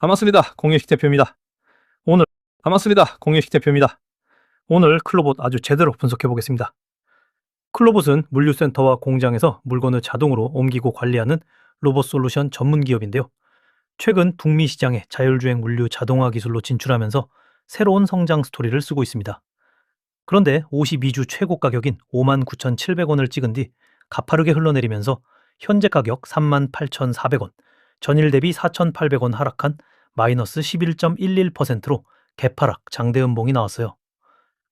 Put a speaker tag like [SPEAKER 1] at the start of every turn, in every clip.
[SPEAKER 1] 반갑습니다. 공유식 대표입니다. 오늘 반갑습니다. 공유식 대표입니다. 오늘 클로봇 아주 제대로 분석해 보겠습니다. 클로봇은 물류센터와 공장에서 물건을 자동으로 옮기고 관리하는 로봇 솔루션 전문 기업인데요. 최근 북미 시장에 자율주행 물류 자동화 기술로 진출하면서 새로운 성장 스토리를 쓰고 있습니다. 그런데 52주 최고 가격인 59,700원을 찍은 뒤 가파르게 흘러내리면서 현재 가격 38,400원, 전일 대비 4,800원 하락한 마이너스 11.11%로 개파락 장대음봉이 나왔어요.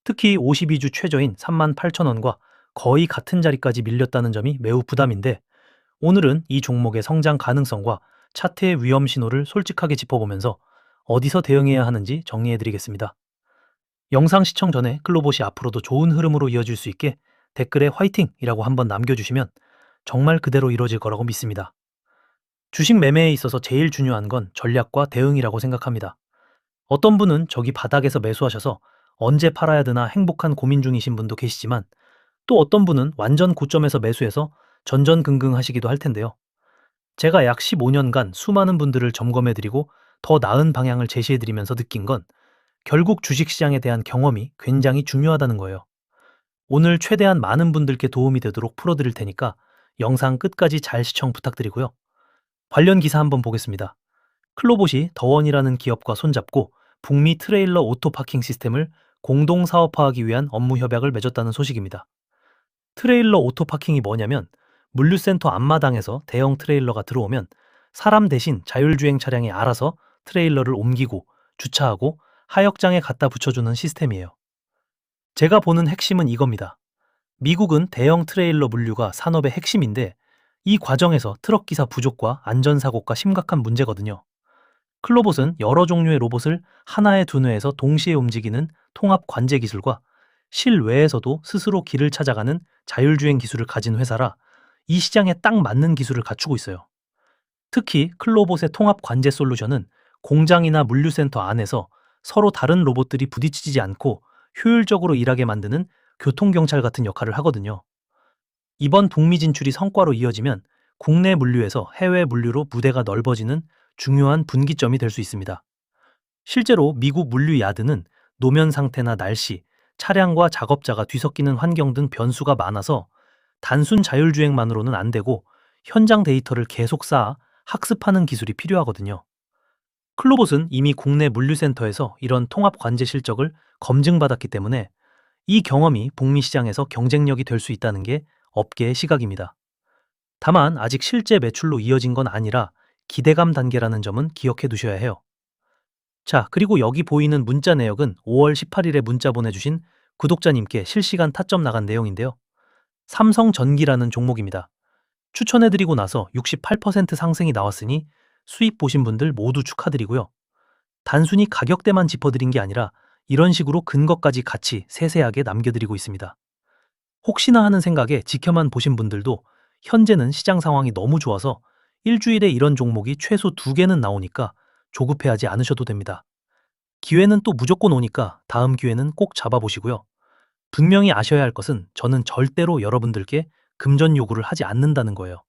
[SPEAKER 1] 특히 52주 최저인 38,000원과 거의 같은 자리까지 밀렸다는 점이 매우 부담인데, 오늘은 이 종목의 성장 가능성과 차트의 위험 신호를 솔직하게 짚어보면서 어디서 대응해야 하는지 정리해드리겠습니다. 영상 시청 전에 클로봇이 앞으로도 좋은 흐름으로 이어질 수 있게 댓글에 화이팅이라고 한번 남겨주시면 정말 그대로 이루어질 거라고 믿습니다. 주식 매매에 있어서 제일 중요한 건 전략과 대응이라고 생각합니다. 어떤 분은 저기 바닥에서 매수하셔서 언제 팔아야 되나 행복한 고민 중이신 분도 계시지만, 또 어떤 분은 완전 고점에서 매수해서 전전긍긍 하시기도 할 텐데요. 제가 약 15년간 수많은 분들을 점검해드리고 더 나은 방향을 제시해드리면서 느낀 건, 결국 주식시장에 대한 경험이 굉장히 중요하다는 거예요. 오늘 최대한 많은 분들께 도움이 되도록 풀어드릴 테니까 영상 끝까지 잘 시청 부탁드리고요. 관련 기사 한번 보겠습니다. 클로봇이 더원이라는 기업과 손잡고 북미 트레일러 오토파킹 시스템을 공동 사업화하기 위한 업무 협약을 맺었다는 소식입니다. 트레일러 오토파킹이 뭐냐면, 물류센터 앞마당에서 대형 트레일러가 들어오면 사람 대신 자율주행 차량이 알아서 트레일러를 옮기고 주차하고 하역장에 갖다 붙여주는 시스템이에요. 제가 보는 핵심은 이겁니다. 미국은 대형 트레일러 물류가 산업의 핵심인데, 이 과정에서 트럭 기사 부족과 안전사고가 심각한 문제거든요. 클로봇은 여러 종류의 로봇을 하나의 두뇌에서 동시에 움직이는 통합 관제 기술과 실외에서도 스스로 길을 찾아가는 자율주행 기술을 가진 회사라 이 시장에 딱 맞는 기술을 갖추고 있어요. 특히 클로봇의 통합 관제 솔루션은 공장이나 물류센터 안에서 서로 다른 로봇들이 부딪히지 않고 효율적으로 일하게 만드는 교통경찰 같은 역할을 하거든요. 이번 북미 진출이 성과로 이어지면 국내 물류에서 해외 물류로 무대가 넓어지는 중요한 분기점이 될 수 있습니다. 실제로 미국 물류 야드는 노면 상태나 날씨, 차량과 작업자가 뒤섞이는 환경 등 변수가 많아서 단순 자율주행만으로는 안 되고 현장 데이터를 계속 쌓아 학습하는 기술이 필요하거든요. 클로봇은 이미 국내 물류센터에서 이런 통합 관제 실적을 검증받았기 때문에 이 경험이 북미 시장에서 경쟁력이 될 수 있다는 게 업계의 시각입니다. 다만 아직 실제 매출로 이어진 건 아니라 기대감 단계라는 점은 기억해 두셔야 해요. 자, 그리고 여기 보이는 문자 내역은 5월 18일에 문자 보내주신 구독자님께 실시간 타점 나간 내용인데요. 삼성전기라는 종목입니다. 추천해드리고 나서 68% 상승이 나왔으니 수익 보신 분들 모두 축하드리고요. 단순히 가격대만 짚어드린 게 아니라 이런 식으로 근거까지 같이 세세하게 남겨드리고 있습니다. 혹시나 하는 생각에 지켜만 보신 분들도 현재는 시장 상황이 너무 좋아서 일주일에 이런 종목이 최소 2개는 나오니까 조급해하지 않으셔도 됩니다. 기회는 또 무조건 오니까 다음 기회는 꼭 잡아보시고요. 분명히 아셔야 할 것은 저는 절대로 여러분들께 금전 요구를 하지 않는다는 거예요.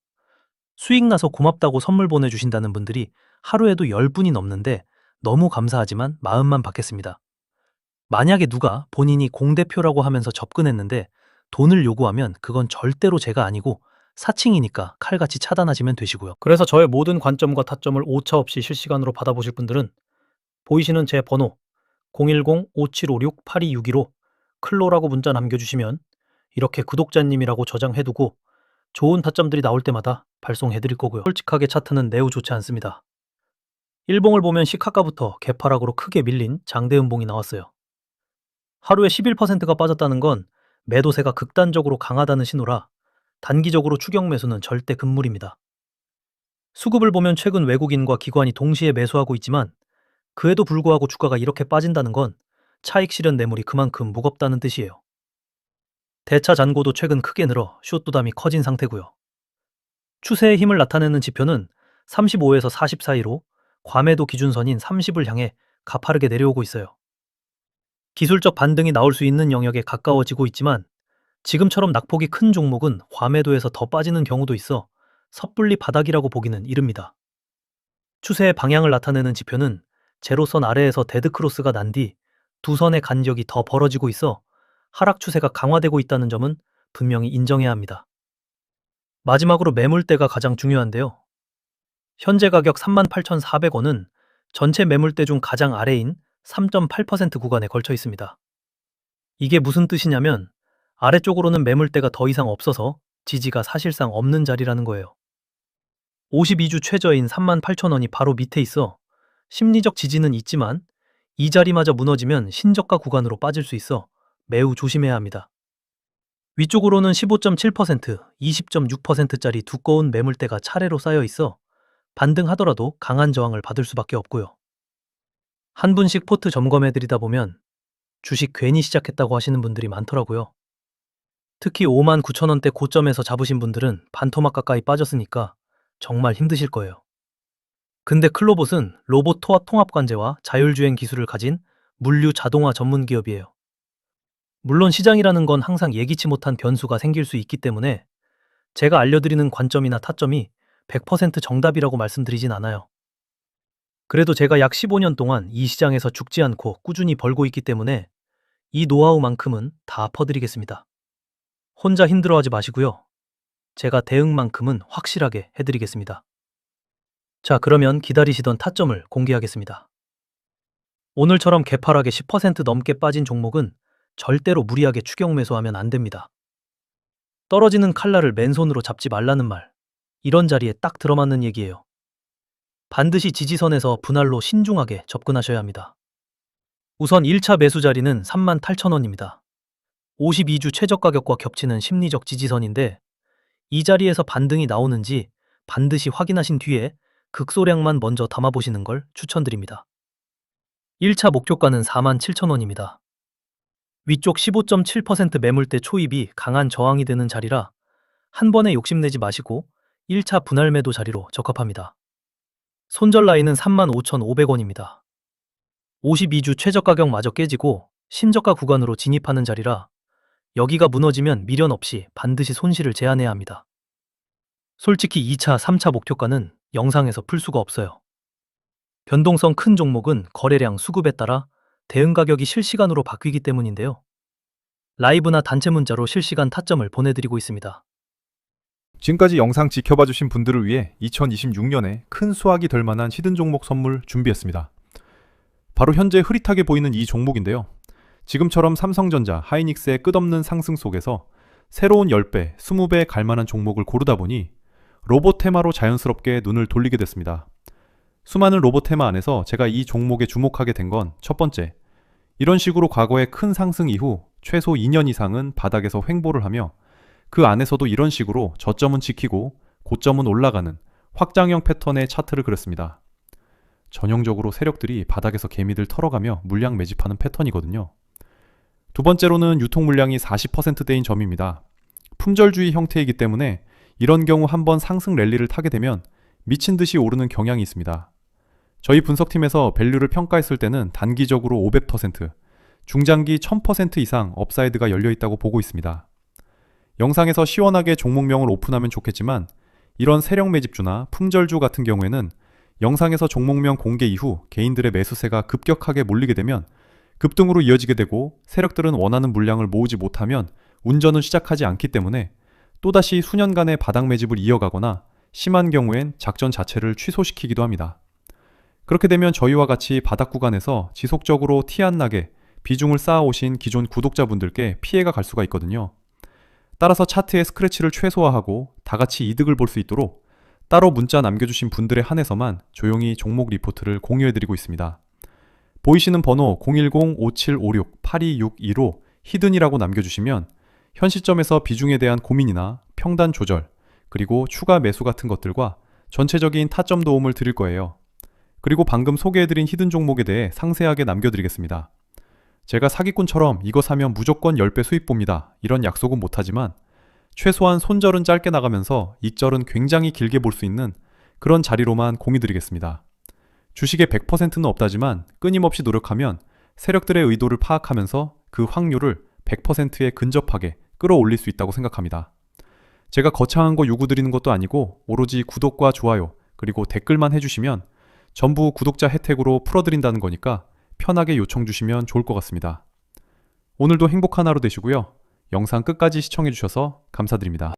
[SPEAKER 1] 수익 나서 고맙다고 선물 보내주신다는 분들이 하루에도 10분이 넘는데 너무 감사하지만 마음만 받겠습니다. 만약에 누가 본인이 공대표라고 하면서 접근했는데 돈을 요구하면 그건 절대로 제가 아니고 사칭이니까 칼같이 차단하시면 되시고요. 그래서 저의 모든 관점과 타점을 오차없이 실시간으로 받아보실 분들은 보이시는 제 번호 010-5756-8262로 클로라고 문자 남겨주시면 이렇게 구독자님이라고 저장해두고 좋은 타점들이 나올 때마다 발송해드릴 거고요. 솔직하게 차트는 매우 좋지 않습니다. 일봉을 보면 시카가부터 개파락으로 크게 밀린 장대음봉이 나왔어요. 하루에 11%가 빠졌다는 건 매도세가 극단적으로 강하다는 신호라 단기적으로 추격 매수는 절대 금물입니다. 수급을 보면 최근 외국인과 기관이 동시에 매수하고 있지만 그에도 불구하고 주가가 이렇게 빠진다는 건 차익 실현 매물이 그만큼 무겁다는 뜻이에요. 대차 잔고도 최근 크게 늘어 숏부담이 커진 상태고요. 추세의 힘을 나타내는 지표는 35에서 40 사이로 과매도 기준선인 30을 향해 가파르게 내려오고 있어요. 기술적 반등이 나올 수 있는 영역에 가까워지고 있지만 지금처럼 낙폭이 큰 종목은 과매도에서 더 빠지는 경우도 있어 섣불리 바닥이라고 보기는 이릅니다. 추세의 방향을 나타내는 지표는 제로선 아래에서 데드크로스가 난 뒤 두 선의 간격이 더 벌어지고 있어 하락 추세가 강화되고 있다는 점은 분명히 인정해야 합니다. 마지막으로 매물대가 가장 중요한데요. 현재 가격 38,400원은 전체 매물대 중 가장 아래인 3.8% 구간에 걸쳐 있습니다. 이게 무슨 뜻이냐면 아래쪽으로는 매물대가 더 이상 없어서 지지가 사실상 없는 자리라는 거예요. 52주 최저인 38,000원이 바로 밑에 있어 심리적 지지는 있지만 이 자리마저 무너지면 신저가 구간으로 빠질 수 있어 매우 조심해야 합니다. 위쪽으로는 15.7%, 20.6%짜리 두꺼운 매물대가 차례로 쌓여 있어 반등하더라도 강한 저항을 받을 수밖에 없고요. 한 분씩 포트 점검해드리다 보면 주식 괜히 시작했다고 하시는 분들이 많더라고요. 특히 59,000원대 고점에서 잡으신 분들은 반토막 가까이 빠졌으니까 정말 힘드실 거예요. 근데 클로봇은 로봇 통합 관제와 자율주행 기술을 가진 물류 자동화 전문 기업이에요. 물론 시장이라는 건 항상 예기치 못한 변수가 생길 수 있기 때문에 제가 알려드리는 관점이나 타점이 100% 정답이라고 말씀드리진 않아요. 그래도 제가 약 15년 동안 이 시장에서 죽지 않고 꾸준히 벌고 있기 때문에 이 노하우만큼은 다 퍼드리겠습니다. 혼자 힘들어하지 마시고요. 제가 대응만큼은 확실하게 해드리겠습니다. 자, 그러면 기다리시던 타점을 공개하겠습니다. 오늘처럼 개파락에 10% 넘게 빠진 종목은 절대로 무리하게 추격 매수하면 안 됩니다. 떨어지는 칼날을 맨손으로 잡지 말라는 말, 이런 자리에 딱 들어맞는 얘기예요. 반드시 지지선에서 분할로 신중하게 접근하셔야 합니다. 우선 1차 매수 자리는 38,000원입니다. 52주 최저 가격과 겹치는 심리적 지지선인데 이 자리에서 반등이 나오는지 반드시 확인하신 뒤에 극소량만 먼저 담아보시는 걸 추천드립니다. 1차 목표가는 47,000원입니다. 위쪽 15.7% 매물대 초입이 강한 저항이 되는 자리라 한 번에 욕심내지 마시고 1차 분할 매도 자리로 적합합니다. 손절 라인은 35,500원입니다. 52주 최저 가격마저 깨지고 신저가 구간으로 진입하는 자리라 여기가 무너지면 미련 없이 반드시 손실을 제한해야 합니다. 솔직히 2차, 3차 목표가는 영상에서 풀 수가 없어요. 변동성 큰 종목은 거래량 수급에 따라 대응 가격이 실시간으로 바뀌기 때문인데요. 라이브나 단체 문자로 실시간 타점을 보내드리고 있습니다.
[SPEAKER 2] 지금까지 영상 지켜봐 주신 분들을 위해 2026년에 큰 수확이 될 만한 히든 종목 선물 준비했습니다. 바로 현재 흐릿하게 보이는 이 종목인데요. 지금처럼 삼성전자, 하이닉스의 끝없는 상승 속에서 새로운 10배, 20배 갈 만한 종목을 고르다 보니 로봇 테마로 자연스럽게 눈을 돌리게 됐습니다. 수많은 로봇 테마 안에서 제가 이 종목에 주목하게 된 건 첫 번째, 이런 식으로 과거의 큰 상승 이후 최소 2년 이상은 바닥에서 횡보를 하며 그 안에서도 이런 식으로 저점은 지키고 고점은 올라가는 확장형 패턴의 차트를 그렸습니다. 전형적으로 세력들이 바닥에서 개미들 털어가며 물량 매집하는 패턴이거든요. 두 번째로는 유통 물량이 40%대인 점입니다. 품절주의 형태이기 때문에 이런 경우 한번 상승 랠리를 타게 되면 미친 듯이 오르는 경향이 있습니다. 저희 분석팀에서 밸류를 평가했을 때는 단기적으로 500%, 중장기 1000% 이상 업사이드가 열려있다고 보고 있습니다. 영상에서 시원하게 종목명을 오픈하면 좋겠지만 이런 세력 매집주나 품절주 같은 경우에는 영상에서 종목명 공개 이후 개인들의 매수세가 급격하게 몰리게 되면 급등으로 이어지게 되고 세력들은 원하는 물량을 모으지 못하면 운전은 시작하지 않기 때문에 또다시 수년간의 바닥 매집을 이어가거나 심한 경우엔 작전 자체를 취소시키기도 합니다. 그렇게 되면 저희와 같이 바닥 구간에서 지속적으로 티 안 나게 비중을 쌓아오신 기존 구독자분들께 피해가 갈 수가 있거든요. 따라서 차트의 스크래치를 최소화하고 다같이 이득을 볼 수 있도록 따로 문자 남겨주신 분들에 한해서만 조용히 종목 리포트를 공유해드리고 있습니다. 보이시는 번호 010-5756-8262로 히든이라고 남겨주시면 현 시점에서 비중에 대한 고민이나 평단 조절, 그리고 추가 매수 같은 것들과 전체적인 타점 도움을 드릴 거예요. 그리고 방금 소개해드린 히든 종목에 대해 상세하게 남겨드리겠습니다. 제가 사기꾼처럼 이거 사면 무조건 10배 수익 봅니다, 이런 약속은 못하지만 최소한 손절은 짧게 나가면서 익절은 굉장히 길게 볼 수 있는 그런 자리로만 공유드리겠습니다. 주식의 100%는 없다지만 끊임없이 노력하면 세력들의 의도를 파악하면서 그 확률을 100%에 근접하게 끌어올릴 수 있다고 생각합니다. 제가 거창한 거 요구드리는 것도 아니고 오로지 구독과 좋아요 그리고 댓글만 해주시면 전부 구독자 혜택으로 풀어드린다는 거니까 편하게 요청 주시면 좋을 것 같습니다. 오늘도 행복한 하루 되시고요. 영상 끝까지 시청해주셔서 감사드립니다.